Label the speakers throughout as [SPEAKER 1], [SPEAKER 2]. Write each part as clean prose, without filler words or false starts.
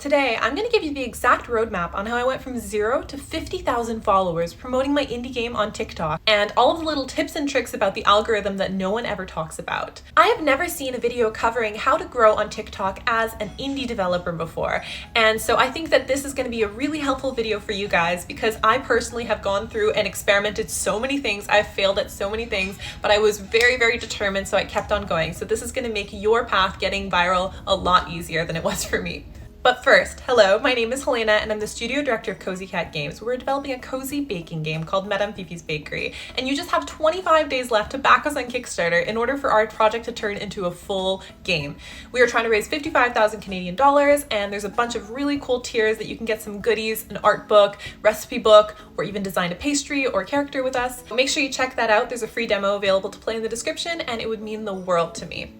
[SPEAKER 1] Today, I'm going to give you the exact roadmap on how I went from 0 to 50,000 followers promoting my indie game on TikTok, and all of the little tips and tricks about the algorithm that no one ever talks about. I have never seen a video covering how to grow on TikTok as an indie developer before, and so I think that this is going to be a really helpful video for you guys because I personally have gone through and experimented so many things. I've failed at so many things, but I was very, very determined, so I kept on going. So this is going to make your path getting viral a lot easier than it was for me. But first, hello, my name is Helena and I'm the studio director of CozyCat Games. We're developing a cozy baking game called Fifi's Bakery, and you just have 25 days left to back us on Kickstarter in order for our project to turn into a full game. We are trying to raise 55,000 Canadian dollars, and there's a bunch of really cool tiers that you can get some goodies, an art book, recipe book, or even design a pastry or character with us. Make sure you check that out. There's a free demo available to play in the description, and it would mean the world to me.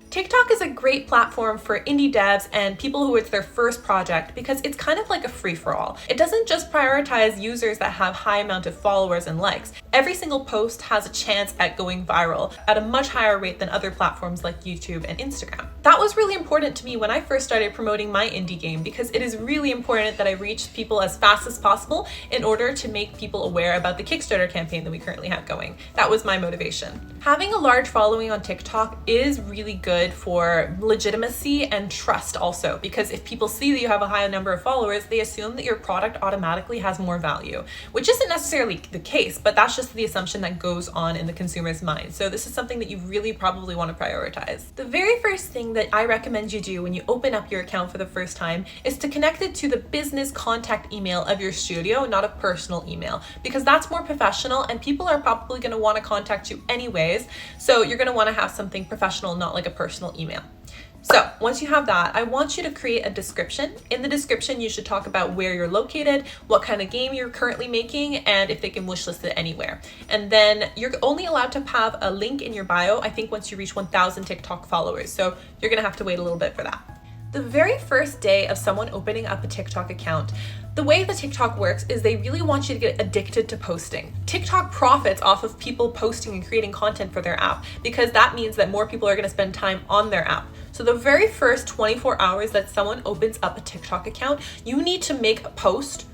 [SPEAKER 1] TikTok is a great platform for indie devs and people who it's their first project because it's kind of like a free-for-all. It doesn't just prioritize users that have high amount of followers and likes. Every single post has a chance at going viral at a much higher rate than other platforms like YouTube and Instagram. That was really important to me when I first started promoting my indie game because it is really important that I reach people as fast as possible in order to make people aware about the Kickstarter campaign that we currently have going. That was my motivation. Having a large following on TikTok is really good for legitimacy and trust also, because if people see that you have a high number of followers, they assume that your product automatically has more value, which isn't necessarily the case, but that's just the assumption that goes on in the consumer's mind. So this is something that you really probably want to prioritize. The very first thing that I recommend you do when you open up your account for the first time is to connect it to the business contact email of your studio, not a personal email, because that's more professional and people are probably going to want to contact you anyways. So you're going to want to have something professional, not like a personal email. So once you have that, I want you to create a description. In the description, you should talk about where you're located, what kind of game you're currently making, and if they can wishlist it anywhere. And then you're only allowed to have a link in your bio, I think once you reach 1,000 TikTok followers. So you're gonna have to wait a little bit for that. The very first day of someone opening up a TikTok account, the way that TikTok works is they really want you to get addicted to posting. TikTok profits off of people posting and creating content for their app because that means that more people are going to spend time on their app. So the very first 24 hours that someone opens up a TikTok account, you need to make a post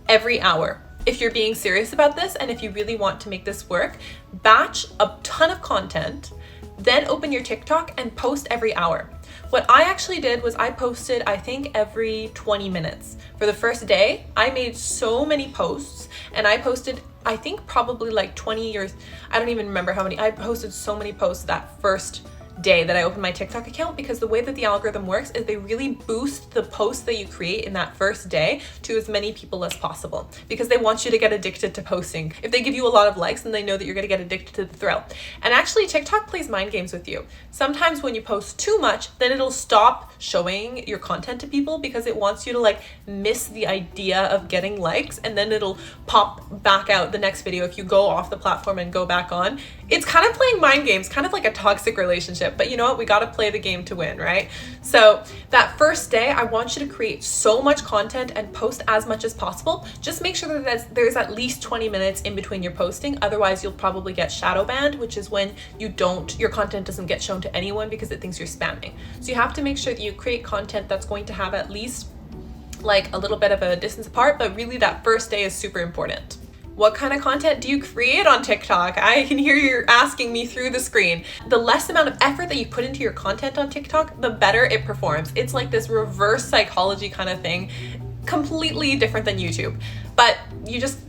[SPEAKER 1] every hour. If you're being serious about this and if you really want to make this work, batch a ton of content, then open your TikTok and post every hour. What I actually did was I posted, I think, every 20 minutes. For the first day, I made so many posts and I posted, I think probably like 20 or I don't even remember how many. I posted so many posts that first day that I opened my TikTok account because the way that the algorithm works is they really boost the posts that you create in that first day to as many people as possible because they want you to get addicted to posting. If they give you a lot of likes, then they know that you're going to get addicted to the thrill. And actually, TikTok plays mind games with you. Sometimes when you post too much, then it'll stop showing your content to people because it wants you to like miss the idea of getting likes, and then it'll pop back out the next video if you go off the platform and go back on. It's kind of playing mind games, kind of like a toxic relationship. But you know what? We got to play the game to win, right? So that first day, I want you to create so much content and post as much as possible. Just make sure that there's at least 20 minutes in between your posting. Otherwise, you'll probably get shadow banned, which is when your content doesn't get shown to anyone because it thinks you're spamming. So you have to make sure that you create content that's going to have at least like a little bit of a distance apart, but really that first day is super important. What kind of content do you create on TikTok? I can hear you asking me through the screen. The less amount of effort that you put into your content on TikTok, the better it performs. It's like this reverse psychology kind of thing, completely different than YouTube. But you just,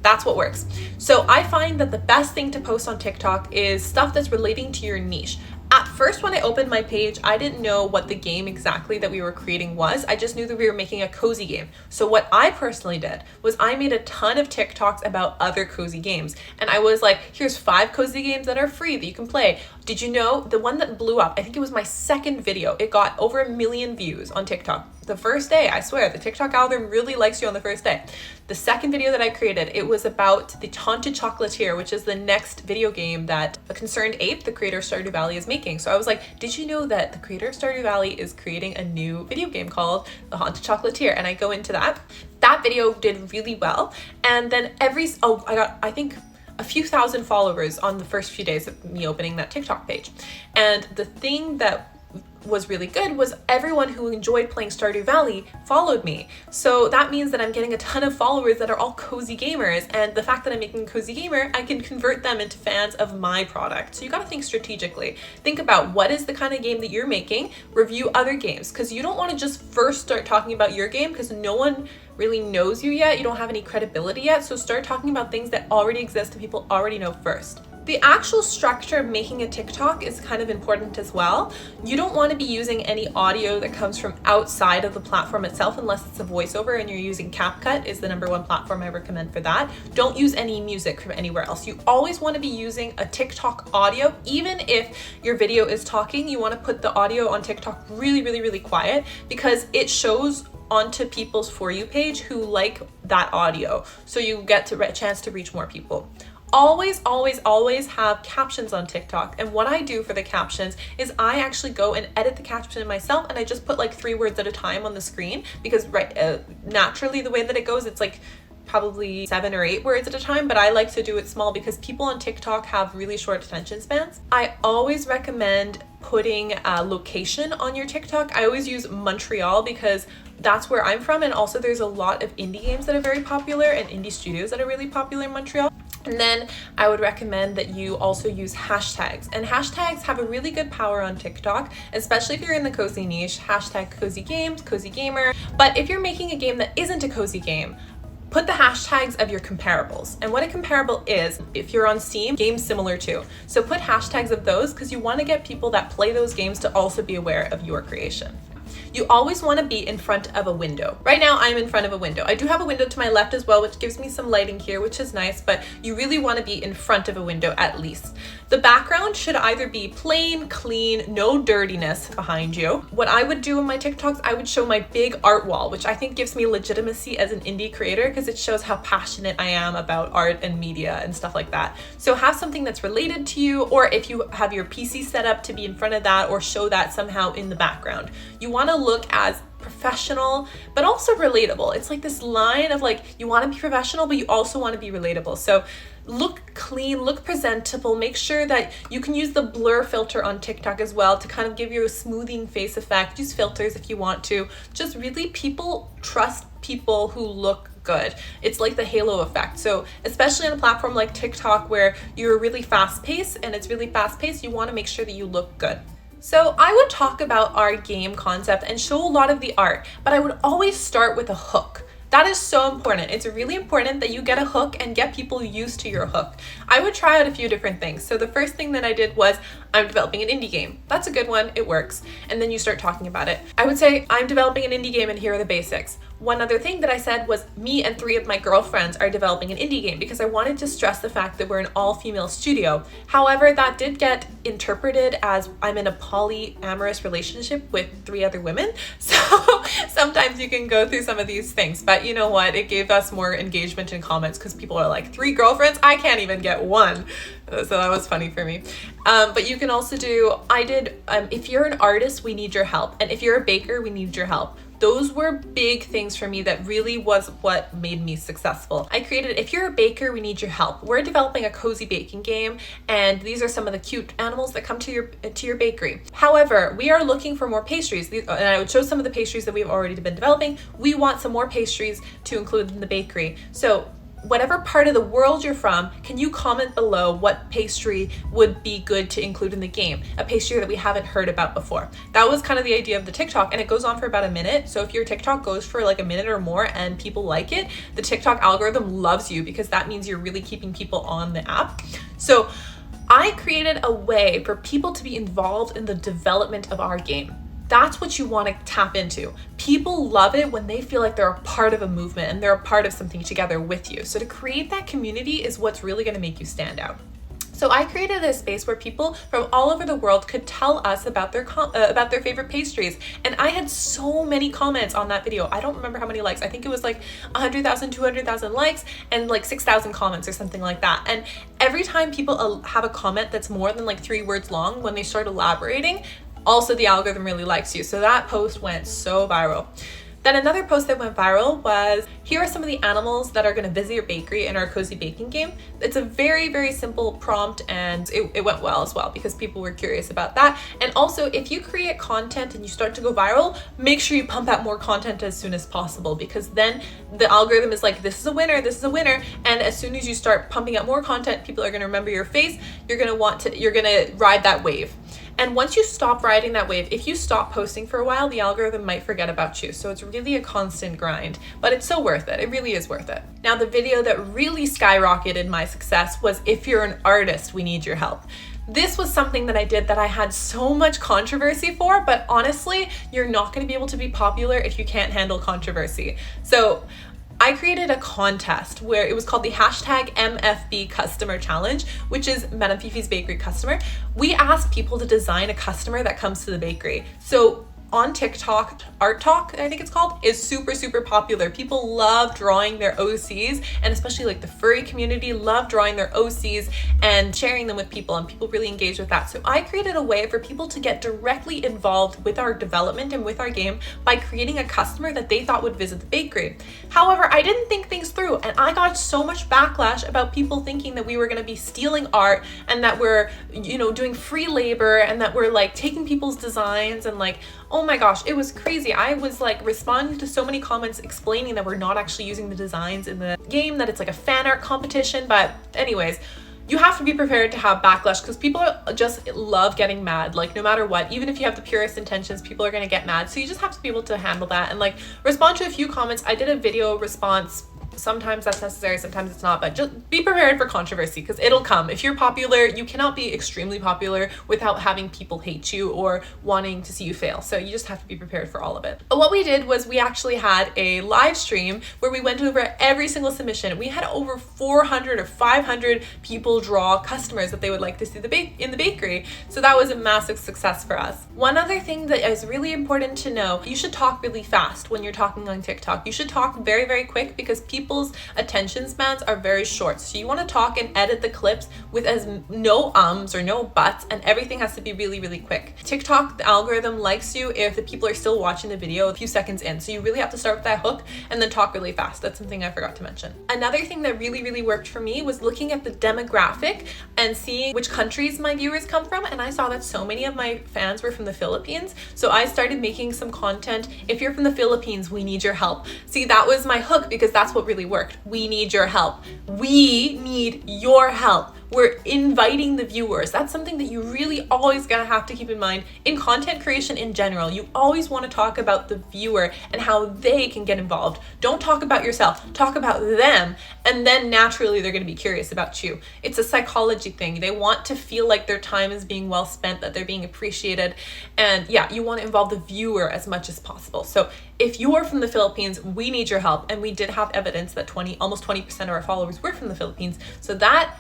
[SPEAKER 1] that's what works. So I find that the best thing to post on TikTok is stuff that's relating to your niche. At first, when I opened my page, I didn't know what the game exactly that we were creating was. I just knew that we were making a cozy game. So what I personally did was I made a ton of TikToks about other cozy games. And I was like, here's 5 cozy games that are free that you can play. Did you know the one that blew up? I think it was my second video. It got over 1 million views on TikTok. The first day, I swear, the TikTok algorithm really likes you on the first day. The second video that I created, it was about the Haunted Chocolatier, which is the next video game that A Concerned Ape, the creator of Stardew Valley, is making. So I was like, did you know that the creator of Stardew Valley is creating a new video game called The Haunted Chocolatier? And I go into that. That video did really well. And then I got, I think, a few thousand followers on the first few days of me opening that TikTok page. And the thing that was really good was everyone who enjoyed playing Stardew Valley followed me. So that means that I'm getting a ton of followers that are all cozy gamers, and the fact that I'm making a cozy gamer, I can convert them into fans of my product. So you gotta think strategically. Think about what is the kind of game that you're making, review other games, because you don't want to just first start talking about your game because no one really knows you yet, you don't have any credibility yet, so start talking about things that already exist and people already know first. The actual structure of making a TikTok is kind of important as well. You don't want to be using any audio that comes from outside of the platform itself unless it's a voiceover and you're using CapCut is the #1 platform I recommend for that. Don't use any music from anywhere else. You always want to be using a TikTok audio. Even if your video is talking, you want to put the audio on TikTok really quiet because it shows onto people's For You page who like that audio. So you get a chance to reach more people. Always have captions on TikTok. And what I do for the captions is I actually go and edit the caption myself, and I just put like 3 words at a time on the screen because naturally the way that it goes, it's like probably 7 or 8 words at a time, but I like to do it small because people on TikTok have really short attention spans. I always recommend putting a location on your TikTok. I always use Montreal because that's where I'm from, and also there's a lot of indie games that are very popular and indie studios that are really popular in Montreal. And then I would recommend that you also use hashtags, and hashtags have a really good power on TikTok, especially if you're in the cozy niche. Hashtag Cozygames, Cozy Gamer. But if you're making a game that isn't a cozy game, put the hashtags of your comparables. And what a comparable is, if you're on Steam, games similar to. So put hashtags of those because you want to get people that play those games to also be aware of your creation. You always want to be in front of a window. Right now I'm in front of a window. I do have a window to my left as well, which gives me some lighting here, which is nice, but you really want to be in front of a window at least. The background should either be plain, clean, no dirtiness behind you. What I would do in my TikToks, I would show my big art wall, which I think gives me legitimacy as an indie creator because it shows how passionate I am about art and media and stuff like that. So have something that's related to you, or if you have your PC set up to be in front of that, or show that somehow in the background. You want to look as professional but also relatable. It's like this line of like, you want to be professional but you also want to be relatable. So look clean, look presentable, make sure that you can use the blur filter on TikTok as well to kind of give you a smoothing face effect. Use filters if you want to. Just really, people trust people who look good. It's like the halo effect. So especially on a platform like TikTok where you're really fast paced and it's really fast paced, you want to make sure that you look good. So I would talk about our game concept and show a lot of the art, but I would always start with a hook. That is so important. It's really important that you get a hook and get people used to your hook. I would try out a few different things. So the first thing that I did was, I'm developing an indie game. That's a good one, it works. And then you start talking about it. I would say, I'm developing an indie game and here are the basics. One other thing that I said was, me and 3 of my girlfriends are developing an indie game because I wanted to stress the fact that we're an all-female studio. However, that did get interpreted as I'm in a polyamorous relationship with 3 other women. So sometimes you can go through some of these things, but you know what? It gave us more engagement in comments because people are like, 3 girlfriends? I can't even get 1. So that was funny for me. But you can also do, if you're an artist, we need your help. And if you're a baker, we need your help. Those were big things for me that really was what made me successful. I created, if you're a baker, we need your help. We're developing a cozy baking game, and these are some of the cute animals that come to your bakery. However, we are looking for more pastries, and I would show some of the pastries that we've already been developing. We want some more pastries to include in the bakery. So whatever part of the world you're from, can you comment below what pastry would be good to include in the game? A pastry that we haven't heard about before. That was kind of the idea of the TikTok, and it goes on for about a minute. So if your TikTok goes for like a minute or more and people like it, the TikTok algorithm loves you because that means you're really keeping people on the app. So I created a way for people to be involved in the development of our game. That's what you want to tap into. People love it when they feel like they're a part of a movement and they're a part of something together with you. So to create that community is what's really going to make you stand out. So I created a space where people from all over the world could tell us about their favorite pastries. And I had so many comments on that video. I don't remember how many likes. I think it was like 100,000, 200,000 likes and like 6,000 comments or something like that. And every time people have a comment that's more than like 3 words long, when they start elaborating, also the algorithm really likes you. So that post went so viral. Then another post that went viral was, here are some of the animals that are going to visit your bakery in our cozy baking game. It's a very, very simple prompt, and it went well as well because people were curious about that. And also, if you create content and you start to go viral, make sure you pump out more content as soon as possible, because then the algorithm is like, this is a winner, this is a winner. And as soon as you start pumping out more content, people are going to remember your face. You're going to ride that wave. And once you stop riding that wave, if you stop posting for a while, the algorithm might forget about you. So it's really a constant grind, but it's so worth it. It really is worth it. Now, the video that really skyrocketed my success was, if you're an artist, we need your help. This was something that I did that I had so much controversy for, but honestly, you're not going to be able to be popular if you can't handle controversy. So I created a contest where it was called the hashtag MFB Customer Challenge, which is Madame Fifi's Bakery Customer. We asked people to design a customer that comes to the bakery. So on TikTok, Art Talk, I think it's called, is super, super popular. People love drawing their OCs, and especially like the furry community love drawing their OCs and sharing them with people, and people really engage with that. So I created a way for people to get directly involved with our development and with our game by creating a customer that they thought would visit the bakery. However, I didn't think things through, and I got so much backlash about people thinking that we were going to be stealing art, and that we're, doing free labor, and that we're like taking people's designs, and like, oh my gosh, it was crazy. I was like responding to so many comments explaining that we're not actually using the designs in the game, that it's like a fan art competition. But anyways, you have to be prepared to have backlash, because people just love getting mad. Like, no matter what, even if you have the purest intentions, people are going to get mad. So you just have to be able to handle that and like respond to a few comments. I did a video response. Sometimes that's necessary, sometimes it's not, but just be prepared for controversy, because it'll come. If you're popular, you cannot be extremely popular without having people hate you or wanting to see you fail. So you just have to be prepared for all of it. But what we did was we actually had a live stream where we went over every single submission. We had over 400 or 500 people draw customers that they would like to see in the bakery. So that was a massive success for us. One other thing that is really important to know, you should talk really fast when you're talking on TikTok. You should talk very, very quick, because people's attention spans are very short. So you want to talk and edit the clips with no ums or no buts, and everything has to be really, really quick. TikTok, the algorithm likes you if the people are still watching the video a few seconds in. So you really have to start with that hook and then talk really fast. That's something I forgot to mention. Another thing that really, really worked for me was looking at the demographic and seeing which countries my viewers come from. And I saw that so many of my fans were from the Philippines. So I started making some content. If you're from the Philippines, we need your help. See, that was my hook, because that's what really worked. We need your help. We need your help. We're inviting the viewers. That's something that you really always gonna have to keep in mind in content creation in general. You always want to talk about the viewer and how they can get involved. Don't talk about yourself, talk about them, and then naturally they're gonna be curious about you. It's a psychology thing. They want to feel like their time is being well spent, that they're being appreciated. And yeah, you want to involve the viewer as much as possible. So if you are from the Philippines, we need your help. And we did have evidence that almost 20% of our followers were from the Philippines. So that,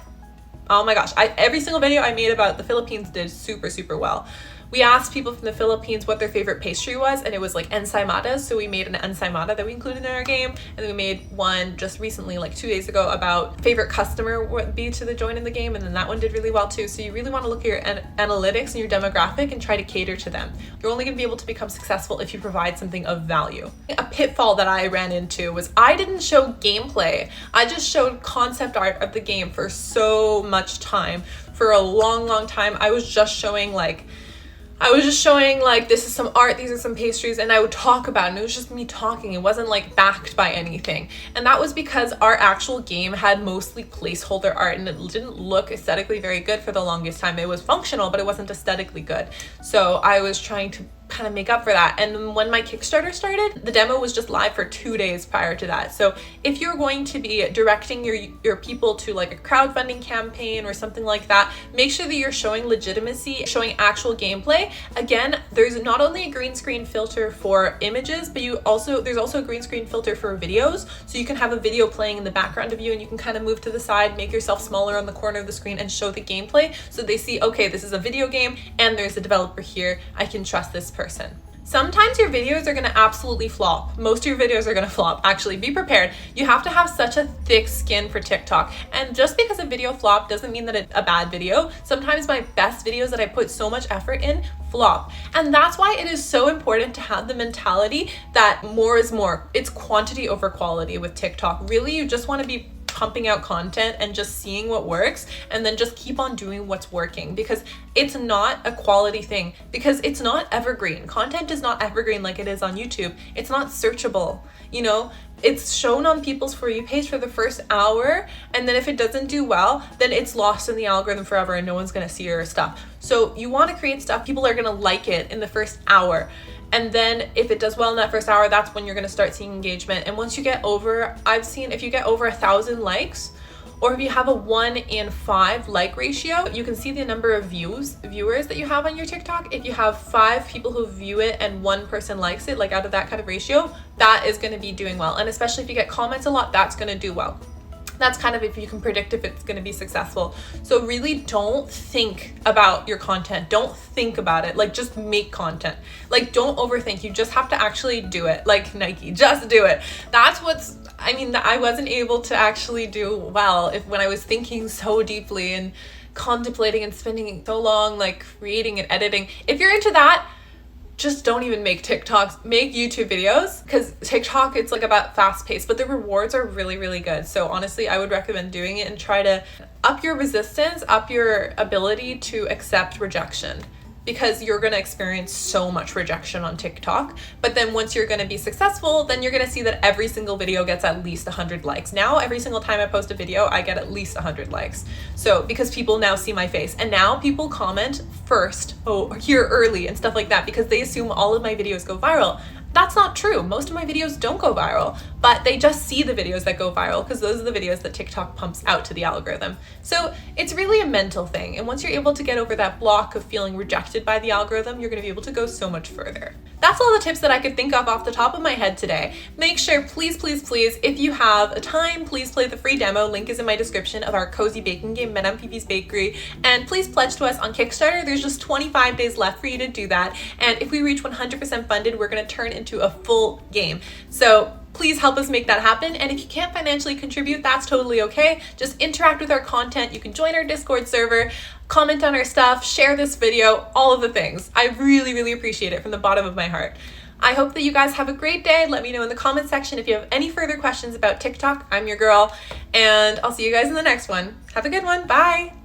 [SPEAKER 1] oh my gosh, every single video I made about the Philippines did super, super well. We asked people from the Philippines what their favorite pastry was, and it was like ensaimadas. So we made an ensaimada that we included in our game. And then we made one just recently, like 2 days ago, about favorite customer would be to join in the game. And then that one did really well too. So you really want to look at your analytics and your demographic and try to cater to them. You're only going to be able to become successful if you provide something of value. A pitfall that I ran into was I didn't show gameplay. I just showed concept art of the game for so much time. For a long, long time, I was just showing like, this is some art, these are some pastries, and I would talk about it, and it was just me talking. It wasn't like backed by anything. And that was because our actual game had mostly placeholder art, and it didn't look aesthetically very good for the longest time. It was functional, but it wasn't aesthetically good. So I was trying to kind of make up for that. And when my Kickstarter started, the demo was just live for 2 days prior to that. So if you're going to be directing your people to like a crowdfunding campaign or something like that, make sure that you're showing legitimacy, showing actual gameplay. Again, there's not only a green screen filter for images, but there's also a green screen filter for videos. So you can have a video playing in the background of you, and you can kind of move to the side, make yourself smaller on the corner of the screen, and show the gameplay so they see, okay, this is a video game and there's a developer here. I can trust this person. Sometimes your videos are gonna absolutely flop. Most of your videos are gonna flop. Actually, be prepared. You have to have such a thick skin for TikTok. And just because a video flop doesn't mean that it's a bad video. Sometimes my best videos that I put so much effort in flop. And that's why it is so important to have the mentality that more is more. It's quantity over quality with TikTok. Really, you just wanna be pumping out content and just seeing what works, and then just keep on doing what's working, because it's not a quality thing, because it's not evergreen. Content is not evergreen like it is on YouTube. It's not searchable, you know? It's shown on people's For You page for the first hour, and then if it doesn't do well, then it's lost in the algorithm forever and no one's gonna see your stuff. So you wanna create stuff, people are gonna like it in the first hour. And then if it does well in that first hour, that's when you're gonna start seeing engagement. And once you get over, I've seen if you get over 1,000 likes, or if you have a 1 in 5 like ratio, you can see the number of viewers that you have on your TikTok. If you have 5 people who view it and 1 person likes it, like out of that kind of ratio, that is gonna be doing well. And especially if you get comments a lot, that's gonna do well. That's kind of if you can predict if it's going to be successful. So really don't think about your content. Don't think about it. Like, just make content. Like, don't overthink. You just have to actually do it. Like Nike, just do it. That's what's, I mean, I wasn't able to actually do well when I was thinking so deeply and contemplating and spending so long like creating and editing. If you're into that, just don't even make TikToks, make YouTube videos, because TikTok, it's like about fast pace, but the rewards are really, really good. So honestly, I would recommend doing it and try to up your resistance, up your ability to accept rejection, because you're going to experience so much rejection on TikTok. But then once you're going to be successful, then you're going to see that every single video gets at least 100 likes. Now, every single time I post a video, I get at least 100 likes. So because people now see my face, and now people comment first, oh, here early and stuff like that, because they assume all of my videos go viral. That's not true. Most of my videos don't go viral, but they just see the videos that go viral because those are the videos that TikTok pumps out to the algorithm. So it's really a mental thing. And once you're able to get over that block of feeling rejected by the algorithm, you're going to be able to go so much further. That's all the tips that I could think of off the top of my head today. Make sure, please, please, please, if you have a time, please play the free demo. Link is in my description of our cozy baking game, Madame Fifi's Bakery. And please pledge to us on Kickstarter. There's just 25 days left for you to do that. And if we reach 100% funded, we're going to turn into a full game. So please help us make that happen. And if you can't financially contribute, that's totally okay. Just interact with our content. You can join our Discord server, comment on our stuff, share this video, all of the things. I really, really appreciate it from the bottom of my heart. I hope that you guys have a great day. Let me know in the comment section if you have any further questions about TikTok. I'm your girl, and I'll see you guys in the next one. Have a good one. Bye.